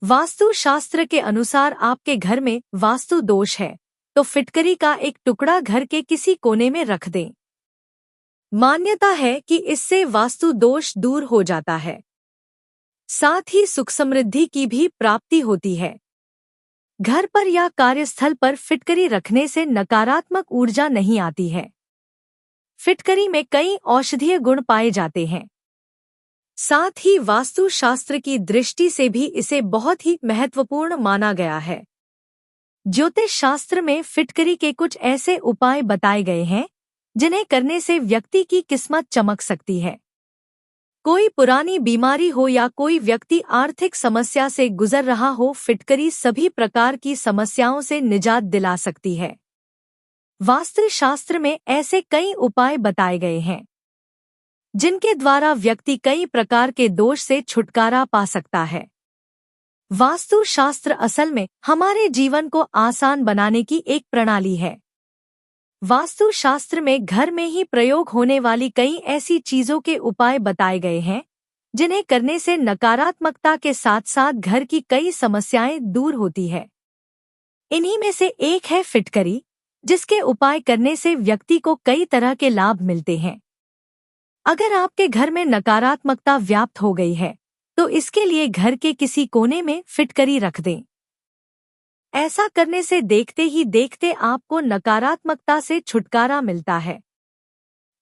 वास्तु शास्त्र के अनुसार आपके घर में वास्तु दोष है तो फिटकरी का एक टुकड़ा घर के किसी कोने में रख दें। मान्यता है कि इससे वास्तु दोष दूर हो जाता है, साथ ही सुख समृद्धि की भी प्राप्ति होती है। घर पर या कार्यस्थल पर फिटकरी रखने से नकारात्मक ऊर्जा नहीं आती है। फिटकरी में कई औषधीय गुण पाए जाते हैं। साथ ही वास्तु शास्त्र की दृष्टि से भी इसे बहुत ही महत्वपूर्ण माना गया है। ज्योतिष शास्त्र में फिटकरी के कुछ ऐसे उपाय बताए गए हैं जिन्हें करने से व्यक्ति की किस्मत चमक सकती है। कोई पुरानी बीमारी हो या कोई व्यक्ति आर्थिक समस्या से गुजर रहा हो, फिटकरी सभी प्रकार की समस्याओं से निजात दिला सकती है। वास्तु शास्त्र में ऐसे कई उपाय बताए गए हैं जिनके द्वारा व्यक्ति कई प्रकार के दोष से छुटकारा पा सकता है। वास्तु शास्त्र असल में हमारे जीवन को आसान बनाने की एक प्रणाली है। वास्तु शास्त्र में घर में ही प्रयोग होने वाली कई ऐसी चीजों के उपाय बताए गए हैं जिन्हें करने से नकारात्मकता के साथ साथ घर की कई समस्याएं दूर होती है। इन्हीं में से एक है फिटकरी, जिसके उपाय करने से व्यक्ति को कई तरह के लाभ मिलते हैं। अगर आपके घर में नकारात्मकता व्याप्त हो गई है तो इसके लिए घर के किसी कोने में फिटकरी रख दें। ऐसा करने से देखते ही देखते आपको नकारात्मकता से छुटकारा मिलता है।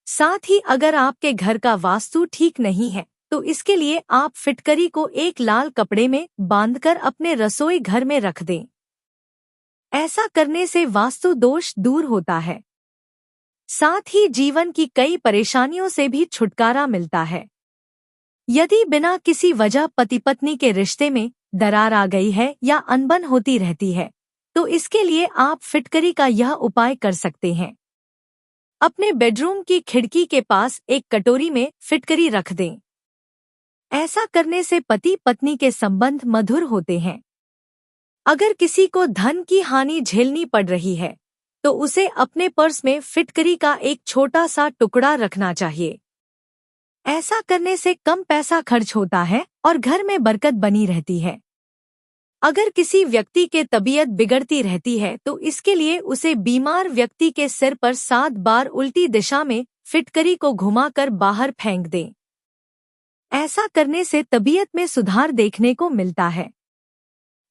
साथ ही अगर आपके घर का वास्तु ठीक नहीं है तो इसके लिए आप फिटकरी को एक लाल कपड़े में बांधकर अपने रसोई घर में रख दें। ऐसा करने से वास्तु दोष दूर होता है। साथ ही जीवन की कई परेशानियों से भी छुटकारा मिलता है। यदि बिना किसी वजह पति पत्नी के रिश्ते में दरार आ गई है या अनबन होती रहती है तो इसके लिए आप फिटकरी का यह उपाय कर सकते हैं। अपने बेडरूम की खिड़की के पास एक कटोरी में फिटकरी रख दें। ऐसा करने से पति पत्नी के संबंध मधुर होते हैं। अगर किसी को धन की हानि झेलनी पड़ रही है तो उसे अपने पर्स में फिटकरी का एक छोटा सा टुकड़ा रखना चाहिए। ऐसा करने से कम पैसा खर्च होता है और घर में बरकत बनी रहती है। अगर किसी व्यक्ति के तबीयत बिगड़ती रहती है तो इसके लिए उसे बीमार व्यक्ति के सिर पर 7 बार उल्टी दिशा में फिटकरी को घुमाकर बाहर फेंक दें। ऐसा करने से तबीयत में सुधार देखने को मिलता है।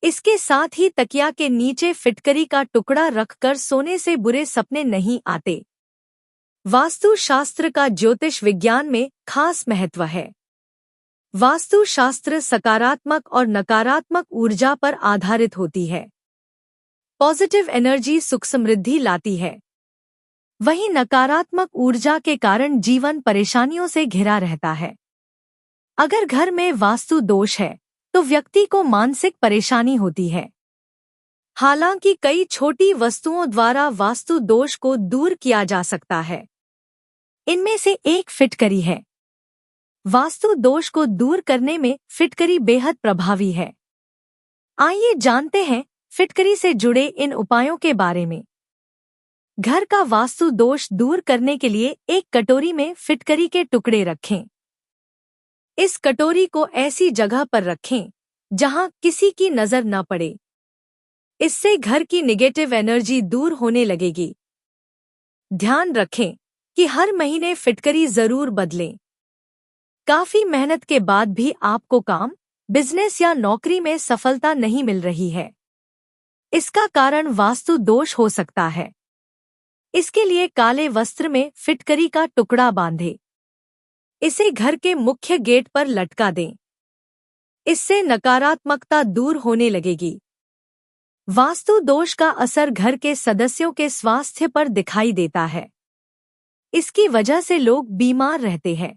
इसके साथ ही तकिया के नीचे फिटकरी का टुकड़ा रखकर सोने से बुरे सपने नहीं आते। वास्तु शास्त्र का ज्योतिष विज्ञान में खास महत्व है। वास्तु शास्त्र सकारात्मक और नकारात्मक ऊर्जा पर आधारित होती है। पॉजिटिव एनर्जी सुख समृद्धि लाती है, वहीं नकारात्मक ऊर्जा के कारण जीवन परेशानियों से घिरा रहता है। अगर घर में वास्तु दोष है तो व्यक्ति को मानसिक परेशानी होती है। हालांकि कई छोटी वस्तुओं द्वारा वास्तु दोष को दूर किया जा सकता है। इनमें से एक फिटकरी है। वास्तु दोष को दूर करने में फिटकरी बेहद प्रभावी है। आइए जानते हैं फिटकरी से जुड़े इन उपायों के बारे में। घर का वास्तु दोष दूर करने के लिए एक कटोरी में फिटकरी के टुकड़े रखें। इस कटोरी को ऐसी जगह पर रखें जहां किसी की नजर न पड़े। इससे घर की नेगेटिव एनर्जी दूर होने लगेगी। ध्यान रखें कि हर महीने फिटकरी जरूर बदलें। काफी मेहनत के बाद भी आपको काम, बिजनेस या नौकरी में सफलता नहीं मिल रही है। इसका कारण वास्तु दोष हो सकता है। इसके लिए काले वस्त्र में फिटकरी का टुकड़ा बांधें। इसे घर के मुख्य गेट पर लटका दें। इससे नकारात्मकता दूर होने लगेगी। वास्तु दोष का असर घर के सदस्यों के स्वास्थ्य पर दिखाई देता है। इसकी वजह से लोग बीमार रहते हैं।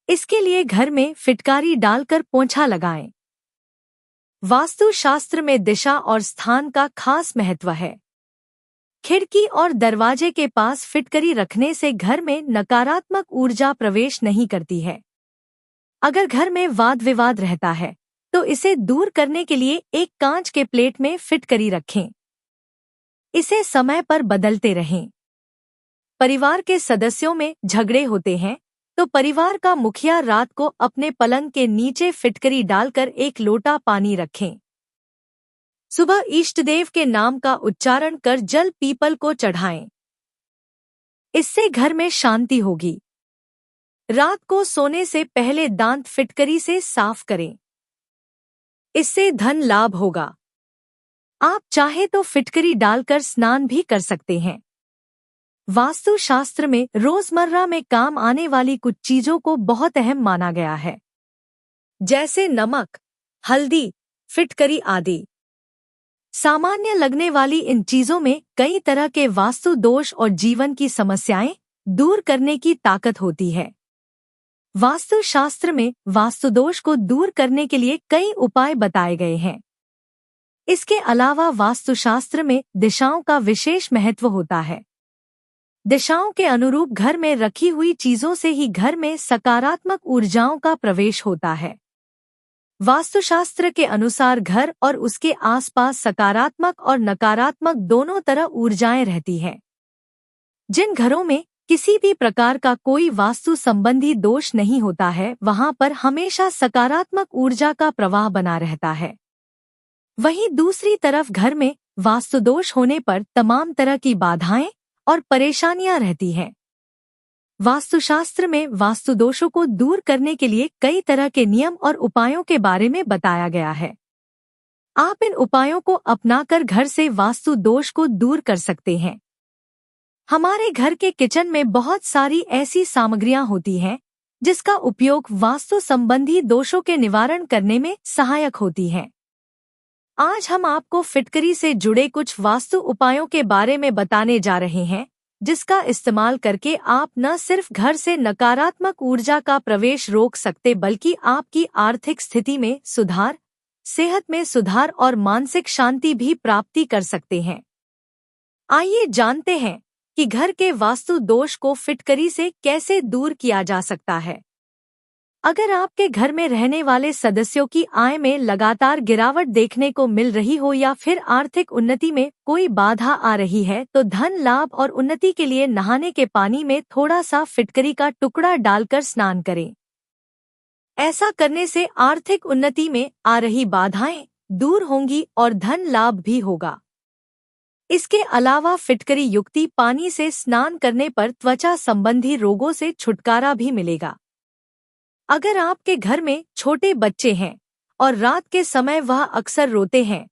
इसके लिए घर में फिटकारी डालकर पोंछा लगाएं। वास्तु शास्त्र में दिशा और स्थान का खास महत्व है। खिड़की और दरवाजे के पास फिटकरी रखने से घर में नकारात्मक ऊर्जा प्रवेश नहीं करती है। अगर घर में वाद विवाद रहता है तो इसे दूर करने के लिए एक कांच के प्लेट में फिटकरी रखें। इसे समय पर बदलते रहें। परिवार के सदस्यों में झगड़े होते हैं तो परिवार का मुखिया रात को अपने पलंग के नीचे फिटकरी डालकर एक लोटा पानी रखें। सुबह इष्टदेव के नाम का उच्चारण कर जल पीपल को चढ़ाएं। इससे घर में शांति होगी। रात को सोने से पहले दांत फिटकरी से साफ करें। इससे धन लाभ होगा। आप चाहे तो फिटकरी डालकर स्नान भी कर सकते हैं। वास्तु शास्त्र में रोजमर्रा में काम आने वाली कुछ चीजों को बहुत अहम माना गया है, जैसे नमक, हल्दी, फिटकरी आदि। सामान्य लगने वाली इन चीजों में कई तरह के वास्तु दोष और जीवन की समस्याएं दूर करने की ताकत होती है। वास्तु शास्त्र में वास्तु दोष को दूर करने के लिए कई उपाय बताए गए हैं। इसके अलावा वास्तुशास्त्र में दिशाओं का विशेष महत्व होता है। दिशाओं के अनुरूप घर में रखी हुई चीजों से ही घर में सकारात्मक ऊर्जाओं का प्रवेश होता है। वास्तुशास्त्र के अनुसार घर और उसके आसपास सकारात्मक और नकारात्मक दोनों तरह ऊर्जाएं रहती हैं। जिन घरों में किसी भी प्रकार का कोई वास्तु संबंधी दोष नहीं होता है, वहां पर हमेशा सकारात्मक ऊर्जा का प्रवाह बना रहता है। वहीं दूसरी तरफ घर में वास्तु दोष होने पर तमाम तरह की बाधाएं और परेशानियां रहती हैं। वास्तुशास्त्र में वास्तु दोषों को दूर करने के लिए कई तरह के नियम और उपायों के बारे में बताया गया है। आप इन उपायों को अपनाकर घर से वास्तु दोष को दूर कर सकते हैं। हमारे घर के किचन में बहुत सारी ऐसी सामग्रियां होती हैं जिसका उपयोग वास्तु संबंधी दोषों के निवारण करने में सहायक होती हैं। आज हम आपको फिटकरी से जुड़े कुछ वास्तु उपायों के बारे में बताने जा रहे हैं, जिसका इस्तेमाल करके आप न सिर्फ घर से नकारात्मक ऊर्जा का प्रवेश रोक सकते बल्कि आपकी आर्थिक स्थिति में सुधार, सेहत में सुधार और मानसिक शांति भी प्राप्ति कर सकते हैं। आइए जानते हैं कि घर के वास्तु दोष को फिटकरी से कैसे दूर किया जा सकता है। अगर आपके घर में रहने वाले सदस्यों की आय में लगातार गिरावट देखने को मिल रही हो या फिर आर्थिक उन्नति में कोई बाधा आ रही है, तो धन लाभ और उन्नति के लिए नहाने के पानी में थोड़ा सा फिटकरी का टुकड़ा डालकर स्नान करें। ऐसा करने से आर्थिक उन्नति में आ रही बाधाएं दूर होंगी और धन लाभ भी होगा। इसके अलावा फिटकरी युक्ति पानी से स्नान करने पर त्वचा संबंधी रोगों से छुटकारा भी मिलेगा। अगर आपके घर में छोटे बच्चे हैं और रात के समय वह अक्सर रोते हैं,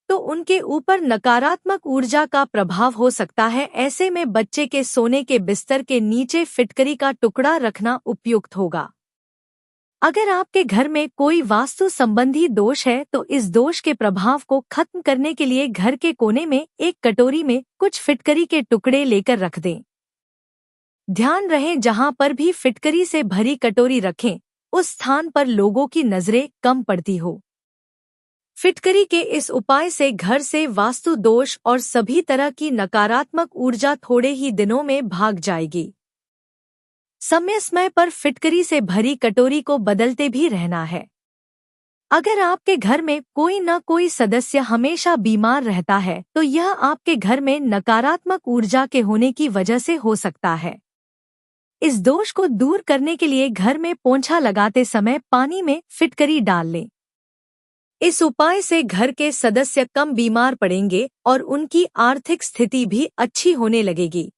तो उनके ऊपर नकारात्मक ऊर्जा का प्रभाव हो सकता है। ऐसे में बच्चे के सोने के बिस्तर के नीचे फिटकरी का टुकड़ा रखना उपयुक्त होगा। अगर आपके घर में कोई वास्तु संबंधी दोष है, तो इस दोष के प्रभाव को खत्म करने के लिए घर के कोने में एक कटोरी में कुछ फिटकरी के टुकड़े लेकर रख दें। ध्यान रहे, जहां पर भी फिटकरी से भरी कटोरी रखें, उस स्थान पर लोगों की नजरें कम पड़ती हो। फिटकरी के इस उपाय से घर से वास्तु दोष और सभी तरह की नकारात्मक ऊर्जा थोड़े ही दिनों में भाग जाएगी। समय पर फिटकरी से भरी कटोरी को बदलते भी रहना है। अगर आपके घर में कोई न कोई सदस्य हमेशा बीमार रहता है, तो यह आपके घर में नकारात्मक ऊर्जा के होने की वजह से हो सकता है। इस दोष को दूर करने के लिए घर में पोंछा लगाते समय पानी में फिटकरी डाल लें। इस उपाय से घर के सदस्य कम बीमार पड़ेंगे और उनकी आर्थिक स्थिति भी अच्छी होने लगेगी।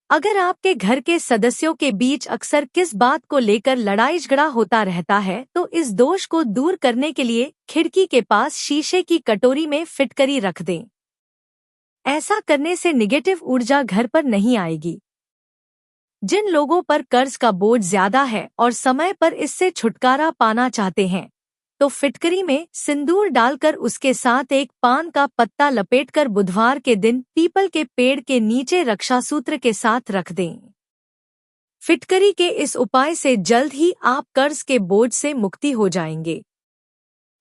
अगर आपके घर के सदस्यों के बीच अक्सर किस बात को लेकर लड़ाई झगड़ा होता रहता है, तो इस दोष को दूर करने के लिए खिड़की के पास शीशे की कटोरी में फिटकरी रख दें। ऐसा करने से नेगेटिव ऊर्जा घर पर नहीं आएगी। जिन लोगों पर कर्ज का बोझ ज्यादा है और समय पर इससे छुटकारा पाना चाहते हैं, तो फिटकरी में सिंदूर डालकर उसके साथ एक पान का पत्ता लपेटकर बुधवार के दिन पीपल के पेड़ के नीचे रक्षासूत्र के साथ रख दें। फिटकरी के इस उपाय से जल्द ही आप कर्ज के बोझ से मुक्ति हो जाएंगे।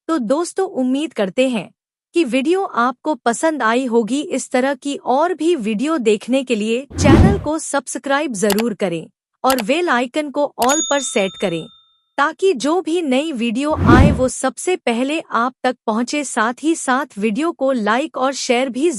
तो दोस्तों, उम्मीद करते हैं कि वीडियो आपको पसंद आई होगी। इस तरह की और भी वीडियो देखने के लिए चैनल को सब्सक्राइब जरूर करें और बेल आइकन को ऑल पर सेट करें, ताकि जो भी नई वीडियो आए वो सबसे पहले आप तक पहुंचे। साथ ही साथ वीडियो को लाइक और शेयर भी